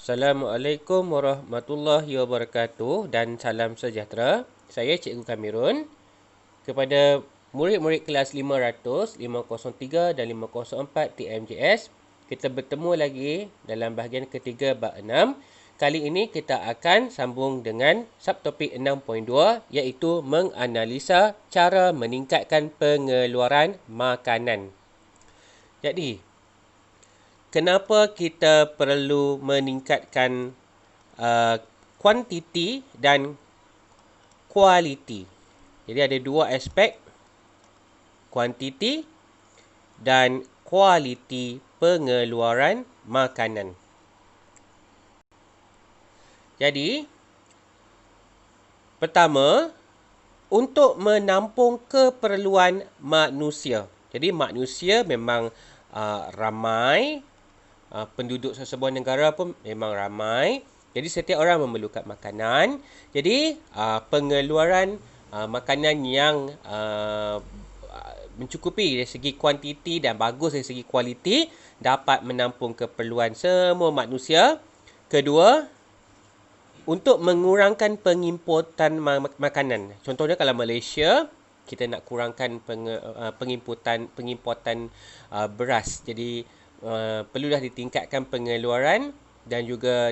Assalamualaikum warahmatullahi wabarakatuh dan salam sejahtera. Saya Cikgu Kamirun. Kepada murid-murid kelas 500, 503 dan 504 TMJS, kita bertemu lagi dalam bahagian ketiga bab 6. Kali ini kita akan sambung dengan subtopik 6.2 iaitu menganalisa cara meningkatkan pengeluaran makanan. Jadi, kenapa kita perlu meningkatkan kuantiti dan kualiti? Jadi ada dua aspek, kuantiti dan kualiti pengeluaran makanan. Jadi, pertama, untuk menampung keperluan manusia. Jadi manusia memang ramai, penduduk sesebuah negara pun memang ramai. Jadi setiap orang memerlukan makanan. Jadi pengeluaran makanan yang mencukupi dari segi kuantiti dan bagus dari segi kualiti dapat menampung keperluan semua manusia. Kedua, untuk mengurangkan pengimportan makanan. Contohnya kalau Malaysia, kita nak kurangkan pengimportan beras. Jadi perlulah ditingkatkan pengeluaran dan juga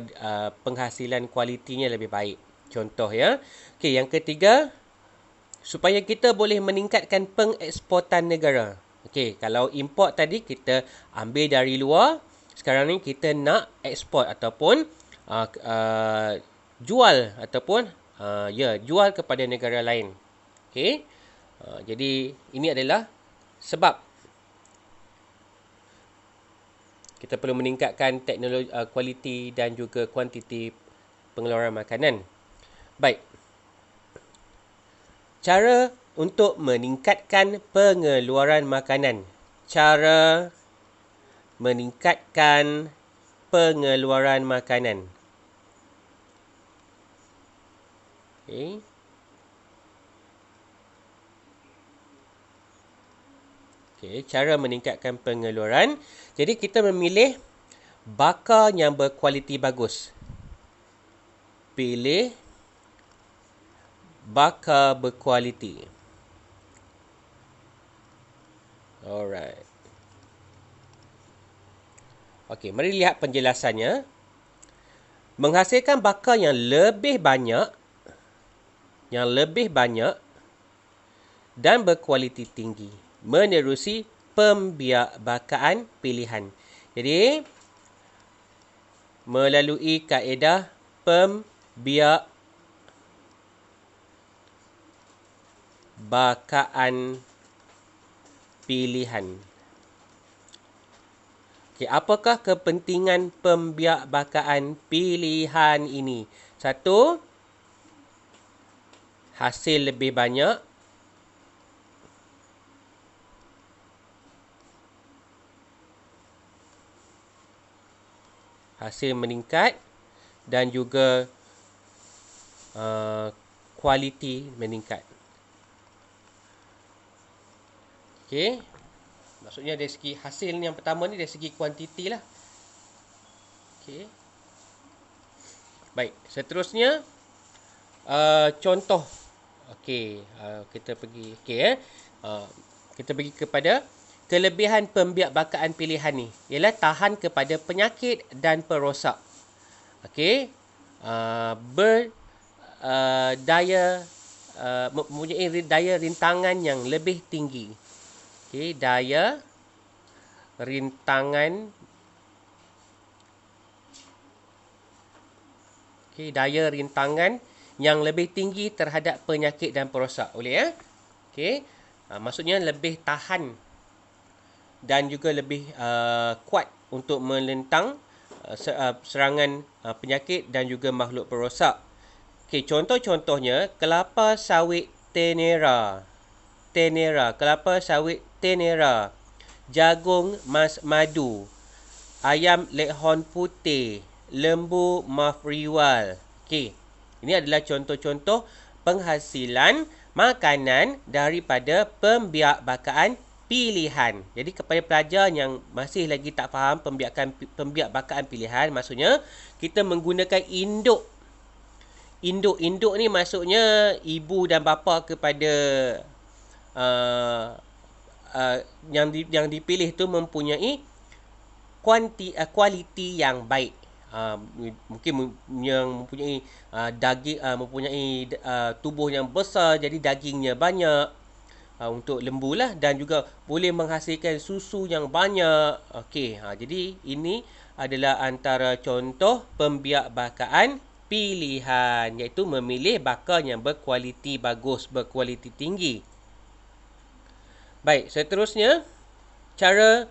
penghasilan kualitinya lebih baik. Contoh ya. Okey, yang ketiga, supaya kita boleh meningkatkan pengeksportan negara. Okey, kalau import tadi kita ambil dari luar, sekarang ni kita nak eksport ataupun jual ataupun jual kepada negara lain. Okey. Jadi ini adalah sebab kita perlu meningkatkan teknologi, kualiti dan juga kuantiti pengeluaran makanan. Baik. Cara untuk meningkatkan pengeluaran makanan. Cara meningkatkan pengeluaran makanan. Okey. Okey, cara meningkatkan pengeluaran. Jadi kita memilih bakar yang berkualiti bagus. Pilih bakar berkualiti. Alright. Okey, mari lihat penjelasannya. Menghasilkan bakar yang lebih banyak dan berkualiti tinggi menerusi pembiakbakaan pilihan. Jadi, melalui kaedah pembiakbakaan pilihan. Okay, apakah kepentingan pembiakbakaan pilihan ini? Satu, hasil lebih banyak. Hasil meningkat dan juga kualiti meningkat. Okey. Maksudnya dari segi hasil ni yang pertama ni dari segi kuantiti lah. Okey. Baik, seterusnya contoh. Okey, kita pergi kita pergi kepada kelebihan pembiakbakaan pilihan ni ialah tahan kepada penyakit dan perosak. Okey. Mempunyai daya rintangan yang lebih tinggi. Okey, daya rintangan yang lebih tinggi terhadap penyakit dan perosak. Boleh ya? Okey. Maksudnya lebih tahan dan juga lebih kuat untuk menentang serangan penyakit dan juga makhluk perosak. Okey, contoh-contohnya kelapa sawit tenera, kelapa sawit tenera, jagung mas madu, ayam leghorn putih, lembu mafriwal. Okey, ini adalah contoh-contoh penghasilan makanan daripada pembiakbakaan pilihan. Jadi kepada pelajar yang masih lagi tak faham pembiakbakaan pilihan, maksudnya kita menggunakan induk. Induk ni maksudnya ibu dan bapa kepada uh, yang dipilih tu mempunyai kualiti yang baik. Mungkin yang mempunyai mempunyai tubuh yang besar, jadi dagingnya banyak, untuk lembu lah, dan juga boleh menghasilkan susu yang banyak. Okey, jadi ini adalah antara contoh pembiakbakaan pilihan, iaitu memilih bakal yang berkualiti bagus, berkualiti tinggi. Baik, seterusnya cara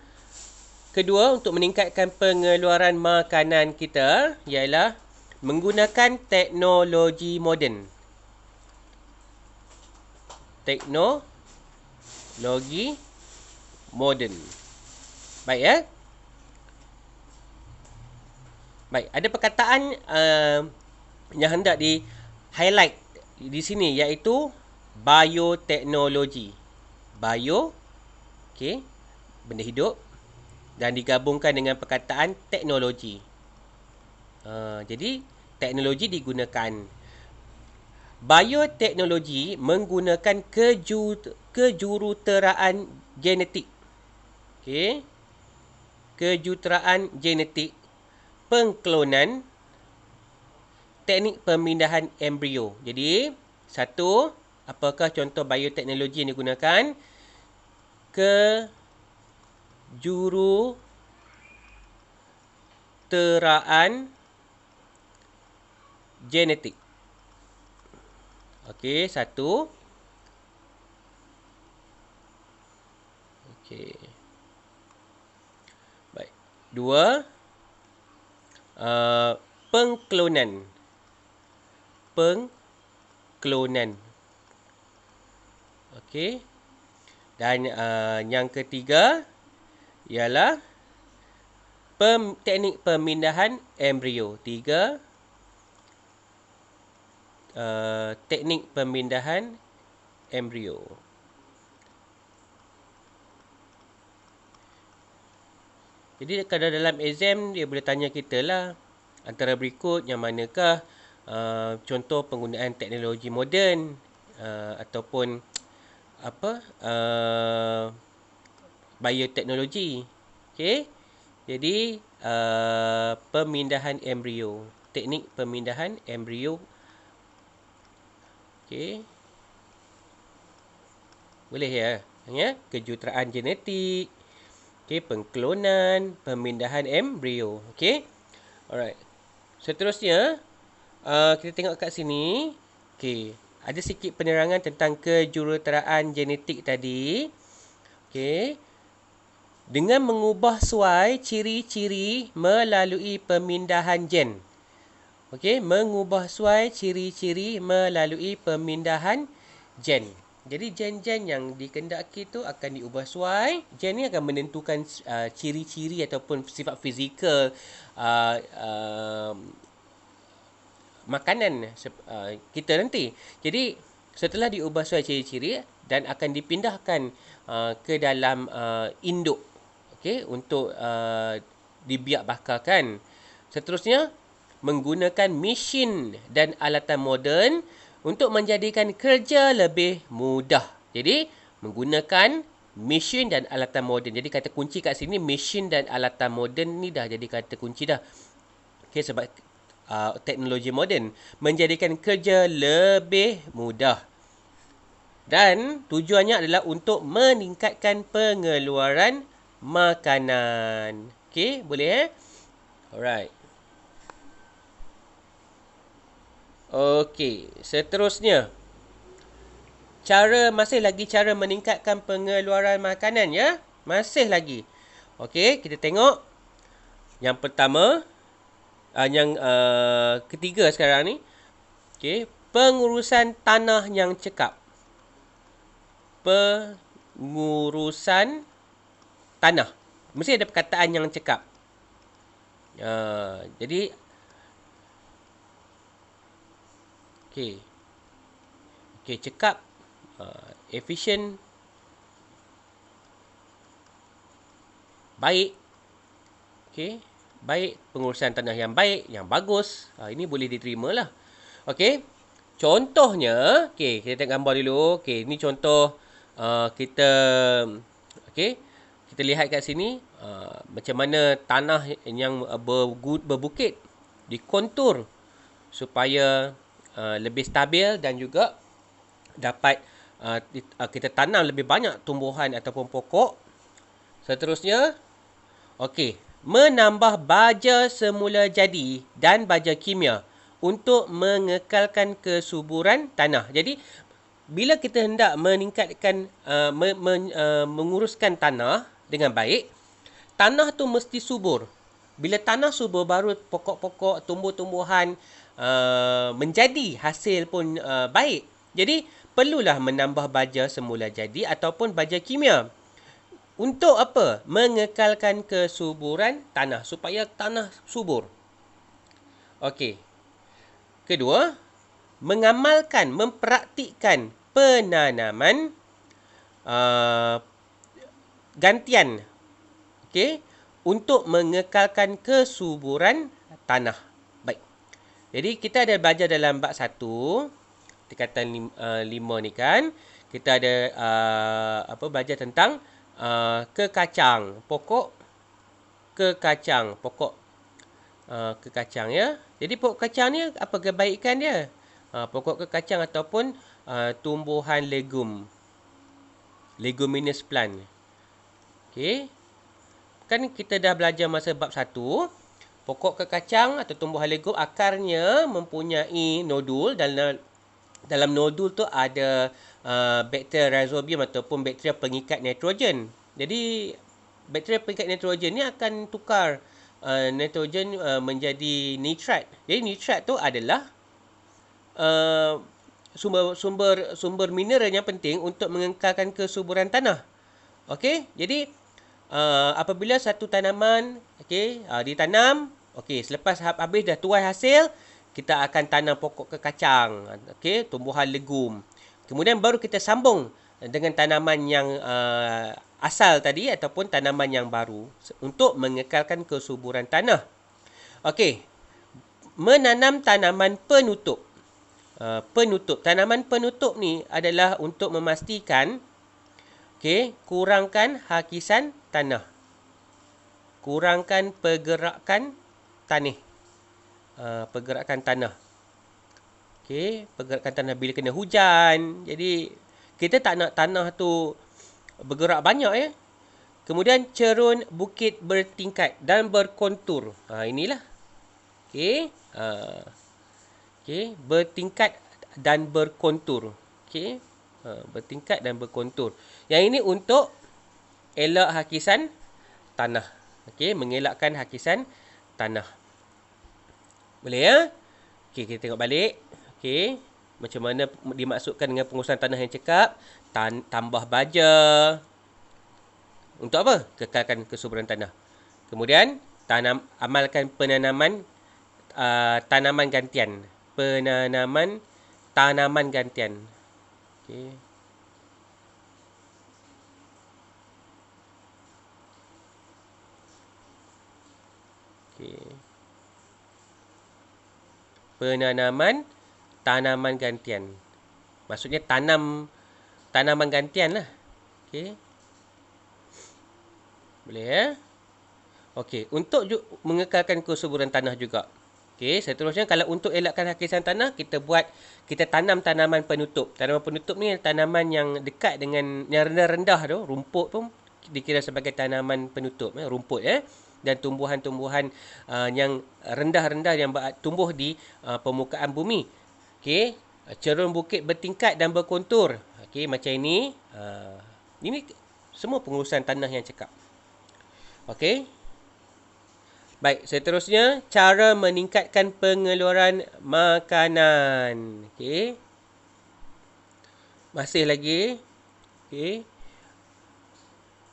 kedua untuk meningkatkan pengeluaran makanan kita ialah menggunakan teknologi moden. Teknologi moden. Baik ya. Baik, ada perkataan yang hendak di highlight di sini, iaitu bioteknologi. Bio, okey, benda hidup, dan digabungkan dengan perkataan teknologi. Jadi teknologi digunakan. Bioteknologi menggunakan kejuruteraan genetik. Okey. Kejuruteraan genetik, pengklonan, teknik pemindahan embrio. Jadi, satu, apakah contoh bioteknologi yang digunakan? Kejuruteraan genetik. Okey, satu. Okey. Baik. Dua, pengklonan. Pengklonan. Okey. Dan yang ketiga ialah teknik pemindahan embrio. Tiga, teknik pemindahan embrio. Jadi kalau dalam exam dia boleh tanya kita lah, antara berikut yang manakah contoh penggunaan teknologi moden, ataupun bioteknologi. Okey. Jadi pemindahan embrio, teknik pemindahan embrio. Okey. Boleh ya? Kejuruteraan genetik, okey, pengklonan, pemindahan embrio. Okey. Alright. Seterusnya kita tengok kat sini. Okey, ada sikit penerangan tentang kejuruteraan genetik tadi. Okey. Dengan mengubah suai ciri-ciri melalui pemindahan gen. Okey, mengubah suai ciri-ciri melalui pemindahan gen. Jadi gen-gen yang dikendaki tu akan diubah suai. Gen ni akan menentukan ciri-ciri ataupun sifat fizikal makanan kita nanti. Jadi setelah diubah suai ciri-ciri dan akan dipindahkan ke dalam induk, okey, untuk dibiakbakarkan. Seterusnya, menggunakan mesin dan alatan moden untuk menjadikan kerja lebih mudah. Jadi menggunakan mesin dan alatan moden. Jadi kata kunci kat sini mesin dan alatan moden ni dah jadi kata kunci dah. Okey, sebab teknologi moden menjadikan kerja lebih mudah. Dan tujuannya adalah untuk meningkatkan pengeluaran makanan. Okey, boleh Alright. Okey, seterusnya. Masih lagi cara meningkatkan pengeluaran makanan ya. Masih lagi. Okey, kita tengok. Yang pertama, yang ketiga sekarang ni. Okey, pengurusan tanah yang cekap. Pengurusan tanah. Mesti ada perkataan yang cekap. Jadi okey, cekap, efisien, baik. Okey. Baik, pengurusan tanah yang baik, yang bagus. Ini boleh diterima lah. Okey. Contohnya, okey, kita tengok gambar dulu. Okey, ini contoh kita okey. Kita lihat kat sini macam mana tanah yang berbukit dikontur supaya lebih stabil dan juga dapat kita tanam lebih banyak tumbuhan ataupun pokok. Seterusnya, okey, menambah baja semula jadi dan baja kimia untuk mengekalkan kesuburan tanah. Jadi, bila kita hendak meningkatkan, menguruskan tanah dengan baik, tanah tu mesti subur. Bila tanah subur, baru pokok-pokok, tumbuh-tumbuhan menjadi, hasil pun baik. Jadi, perlulah menambah baja semula jadi ataupun baja kimia. Untuk apa? Mengekalkan kesuburan tanah supaya tanah subur. Okey. Kedua, mengamalkan, mempraktikkan penanaman gantian. Okey, untuk mengekalkan kesuburan tanah. Baik. Jadi kita ada belajar dalam bab 1, tingkatan 5 ni kan. Kita ada belajar tentang kekacang, pokok kekacang, pokok kekacang ya. Jadi pokok kacang ni apa kebaikan dia? Pokok kekacang ataupun tumbuhan leguminous plant. Okey. Kan kita dah belajar masa bab 1, pokok kekacang atau tumbuhan legum akarnya mempunyai nodul, dan dalam nodul tu ada bakteria rhizobium ataupun bakteria pengikat nitrogen. Jadi bakteria pengikat nitrogen ni akan tukar nitrogen menjadi nitrat. Jadi nitrat tu adalah sumber mineral yang penting untuk mengekalkan kesuburan tanah. Okey, jadi apabila satu tanaman ditanam, selepas habis dah tuai hasil, kita akan tanam pokok kekacang, tumbuhan legum. Kemudian baru kita sambung dengan tanaman yang asal tadi ataupun tanaman yang baru untuk mengekalkan kesuburan tanah. Okey. Menanam tanaman penutup. Tanaman penutup ni adalah untuk memastikan kurangkan hakisan tanah. Kurangkan pergerakan tanah. Pergerakan tanah bila kena hujan. Jadi kita tak nak tanah tu bergerak banyak ya. Kemudian cerun bukit bertingkat dan berkontur. Inilah. Bertingkat dan berkontur. Bertingkat dan berkontur. Yang ini untuk elak hakisan tanah. Mengelakkan hakisan tanah. Boleh ya? Kita tengok balik. Macam mana dimaksudkan dengan pengurusan tanah yang cekap? Tambah baja. Untuk apa? Kekalkan kesuburan tanah. Kemudian, amalkan penanaman tanaman gantian. Tanaman gantian. Penanaman tanaman gantian. Maksudnya tanaman gantian lah. Boleh ya? Untuk mengekalkan kesuburan tanah juga. Seterusnya kalau untuk elakkan hakisan tanah, kita tanam tanaman penutup. Tanaman penutup ni tanaman yang dekat dengan yang rendah-rendah tu, rumput pun dikira sebagai tanaman penutup, rumput ya. Dan tumbuhan-tumbuhan yang rendah-rendah yang tumbuh di permukaan bumi. Cerun bukit bertingkat dan berkontur. Macam ini. Ini semua pengurusan tanah yang cekap. Baik, seterusnya cara meningkatkan pengeluaran makanan. Masih lagi.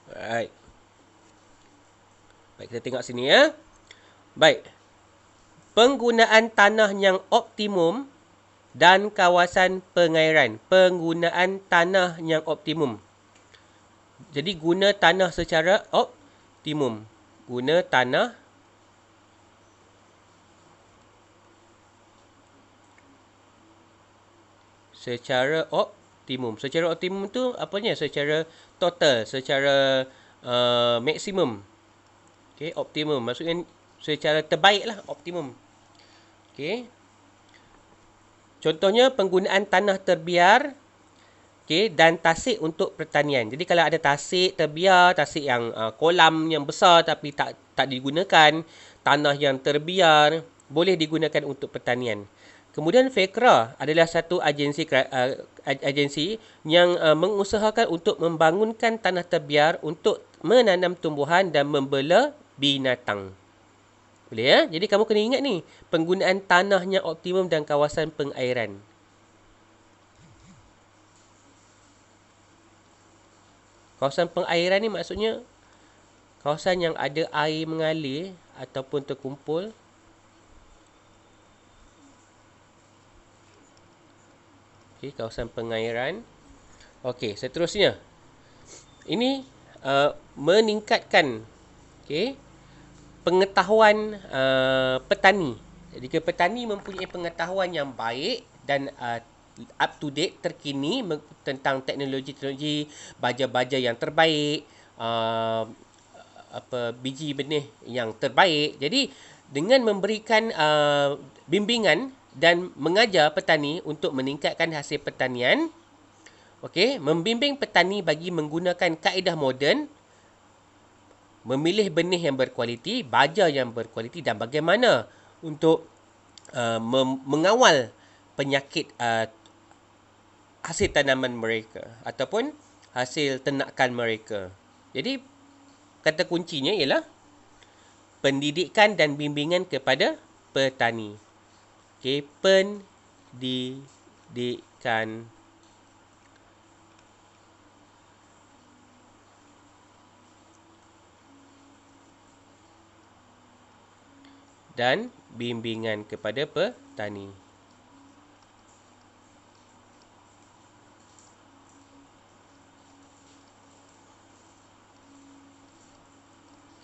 Alright. Baik, kita tengok sini ya. Baik. Penggunaan tanah yang optimum dan kawasan pengairan. Penggunaan tanah yang optimum. Jadi guna tanah secara optimum. Guna tanah secara optimum. Secara optimum tu apanya? Secara total, secara maksimum. Okey, optimum. Maksudnya secara terbaik lah, optimum. Okey. Contohnya penggunaan tanah terbiar, okey, dan tasik untuk pertanian. Jadi kalau ada tasik terbiar, tasik yang kolam yang besar tapi tak digunakan, tanah yang terbiar boleh digunakan untuk pertanian. Kemudian FEKRA adalah satu agensi yang mengusahakan untuk membangunkan tanah terbiar untuk menanam tumbuhan dan membela binatang. Boleh ya? Jadi kamu kena ingat ni, penggunaan tanahnya optimum dan kawasan pengairan. Kawasan pengairan ni maksudnya kawasan yang ada air mengalir ataupun terkumpul. Okey, kawasan pengairan. Okey, seterusnya. Ini meningkatkan pengetahuan petani. Jika petani mempunyai pengetahuan yang baik dan up to date, terkini tentang teknologi-teknologi, baja-baja yang terbaik, biji benih yang terbaik. Jadi dengan memberikan bimbingan dan mengajar petani untuk meningkatkan hasil pertanian, membimbing petani bagi menggunakan kaedah moden, memilih benih yang berkualiti, baja yang berkualiti dan bagaimana untuk mengawal penyakit hasil tanaman mereka ataupun hasil ternakan mereka. Jadi kata kuncinya ialah pendidikan dan bimbingan kepada petani. Pendidikan dan bimbingan kepada petani.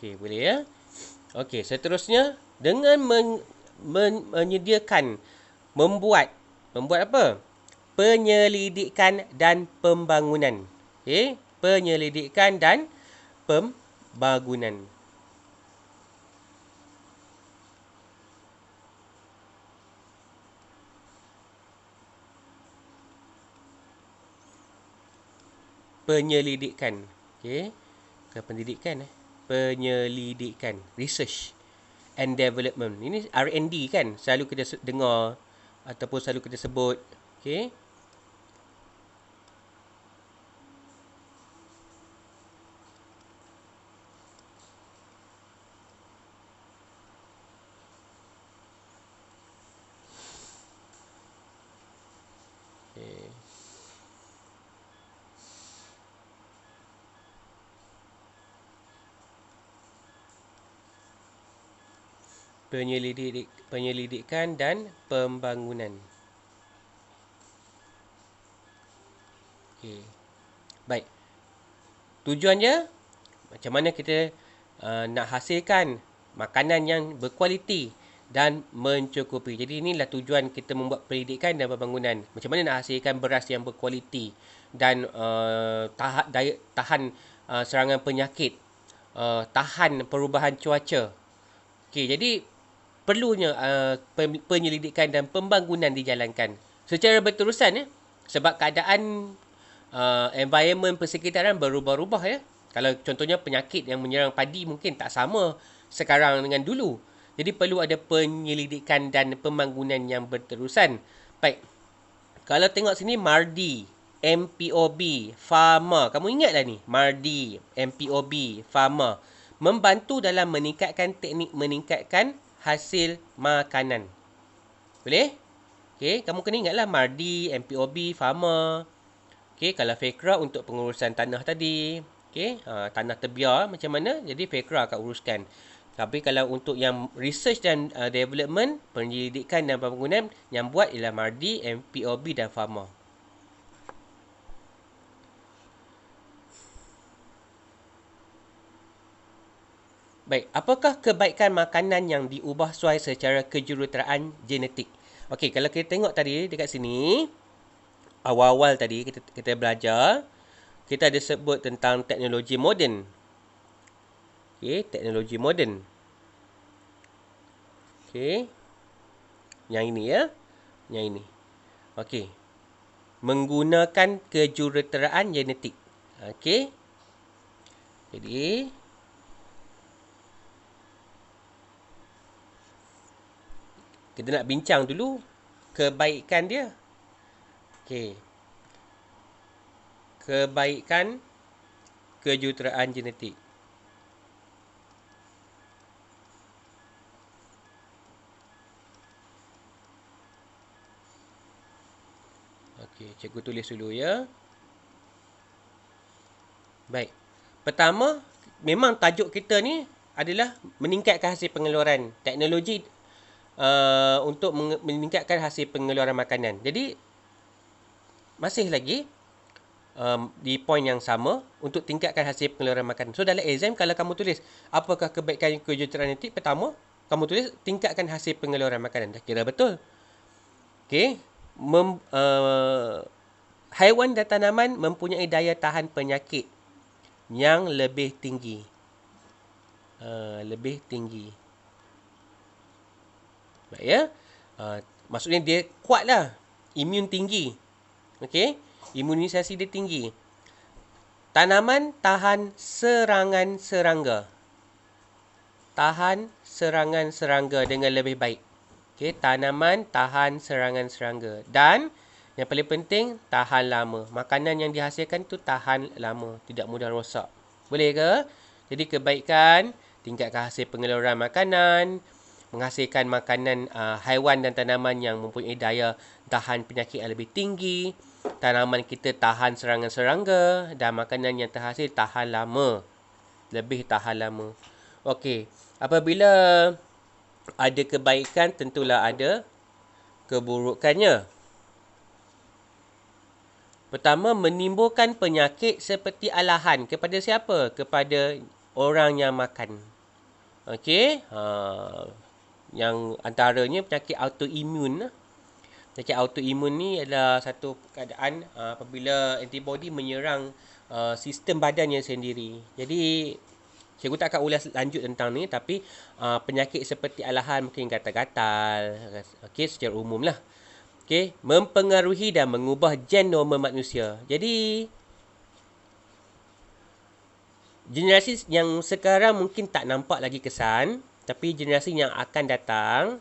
Okey, boleh ya? Okey, seterusnya dengan menyediakan membuat apa? Penyelidikan dan pembangunan. Okey, penyelidikan dan pembangunan. Penyelidikan. Okey. Bukan pendidikan penyelidikan, research and development. Ini R&D kan, selalu kita dengar ataupun selalu kita sebut. Okey. Penyelidikan dan pembangunan. Okey. Baik. Tujuannya macam mana kita nak hasilkan makanan yang berkualiti dan mencukupi. Jadi inilah tujuan kita membuat pendidikan dan pembangunan. Macam mana nak hasilkan beras yang berkualiti dan tahan serangan penyakit, tahan perubahan cuaca. Okey, jadi perlunya penyelidikan dan pembangunan dijalankan secara berterusan ya, sebab keadaan environment persekitaran berubah-ubah ya. Kalau contohnya penyakit yang menyerang padi mungkin tak sama sekarang dengan dulu. Jadi perlu ada penyelidikan dan pembangunan yang berterusan. Baik. Kalau tengok sini MARDI, MPOB, Pharma. Kamu ingatlah ni, MARDI, MPOB, Pharma. Membantu dalam meningkatkan teknik meningkatkan hasil makanan. Boleh? Okey, kamu kena ingatlah MARDI, MPOB, Pharma. Okey, kalau FEKRA untuk pengurusan tanah tadi. Okey, tanah terbiar macam mana? Jadi FEKRA akan uruskan. Tapi kalau untuk yang research dan development, penyelidikan dan pembangunan, yang buat ialah MARDI, MPOB dan Pharma. Baik, apakah kebaikan makanan yang diubah suai secara kejuruteraan genetik? Okey, kalau kita tengok tadi dekat sini, awal-awal tadi kita belajar, kita ada sebut tentang teknologi moden. Okey, teknologi moden. Okey, yang ini ya. Yang ini. Okey. Menggunakan kejuruteraan genetik. Okey. Jadi, kita nak bincang dulu kebaikan dia. Okey. Kebaikan kejuruteraan genetik. Okey, cikgu tulis dulu ya. Baik. Pertama, memang tajuk kita ni adalah meningkatkan hasil pengeluaran teknologi untuk meningkatkan hasil pengeluaran makanan. Jadi, masih lagi di poin yang sama untuk tingkatkan hasil pengeluaran makanan. So, dalam exam kalau kamu tulis apakah kebaikan kejuruteraan genetik, pertama, kamu tulis tingkatkan hasil pengeluaran makanan. Dah kira betul. Okey. Haiwan dan tanaman mempunyai daya tahan penyakit yang lebih tinggi. Lebih tinggi. Baik ya. Maksudnya dia kuat lah. Imun tinggi. Okey. Imunisasi dia tinggi. Tanaman tahan serangan serangga. Tahan serangan serangga dengan lebih baik. Okey, tanaman tahan serangan serangga. Dan yang paling penting, tahan lama. Makanan yang dihasilkan tu tahan lama. Tidak mudah rosak. Boleh ke? Jadi kebaikan, tingkatkan hasil pengeluaran makanan, menghasilkan makanan haiwan dan tanaman yang mempunyai daya tahan penyakit yang lebih tinggi. Tanaman kita tahan serangan serangga dan makanan yang terhasil tahan lama. Lebih tahan lama. Okey, apabila ada kebaikan, tentulah ada keburukannya. Pertama, menimbulkan penyakit seperti alahan. Kepada siapa? Kepada orang yang makan. Okey. Yang antaranya penyakit autoimun. Penyakit autoimun ni adalah satu keadaan apabila antibody menyerang sistem badannya sendiri. Jadi, cikgu tak akan ulas lanjut tentang ni, tapi penyakit seperti alahan, mungkin gatal-gatal. Okey, secara umum lah. Okey, mempengaruhi dan mengubah gen normal manusia. Jadi, generasi yang sekarang mungkin tak nampak lagi kesan, tapi generasi yang akan datang,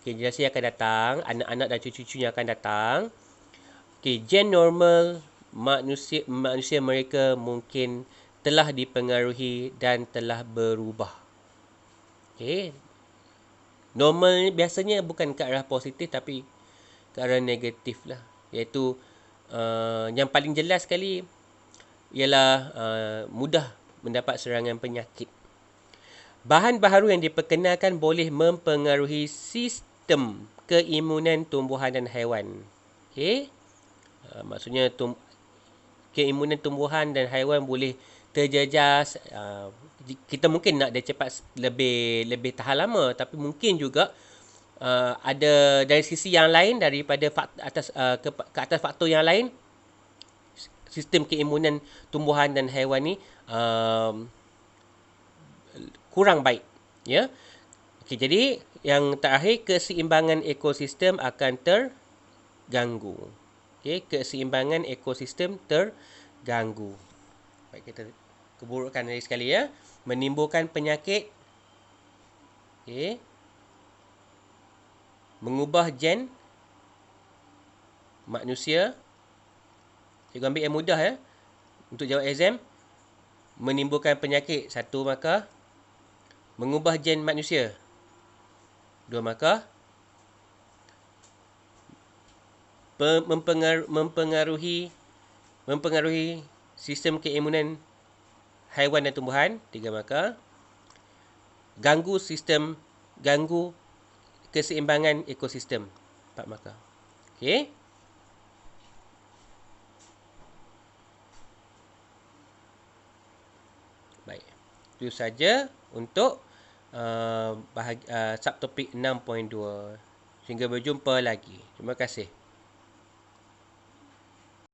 generasi yang akan datang, anak-anak dan cucu-cucu yang akan datang, gen normal manusia mereka mungkin telah dipengaruhi dan telah berubah. Normal ni biasanya bukan ke arah positif, tapi ke arah negatif lah. Iaitu yang paling jelas sekali ialah mudah mendapat serangan penyakit. Bahan baharu yang diperkenalkan boleh mempengaruhi sistem keimunan tumbuhan dan haiwan. Maksudnya keimunan tumbuhan dan haiwan boleh terjejas. Kita mungkin nak dia cepat lebih tahan lama, tapi mungkin juga ada dari sisi yang lain, daripada ke atas faktor yang lain, sistem keimunan tumbuhan dan haiwan ni kurang baik. Ya. Okey, jadi yang terakhir, keseimbangan ekosistem akan terganggu. Okey, keseimbangan ekosistem terganggu. Baik, kita keburukan lagi sekali ya. Menimbulkan penyakit. Okey. Mengubah gen manusia. Cikgu ambil yang mudah ya. Untuk jawab exam. Menimbulkan penyakit. 1 markah. Mengubah gen manusia. 2 markah. Mempengaruhi sistem keimunan haiwan dan tumbuhan. 3 markah. Ganggu keseimbangan ekosistem. 4 markah. Okey. Baik. Itu saja untuk subtopik 6.2. Sehingga berjumpa lagi. Terima kasih.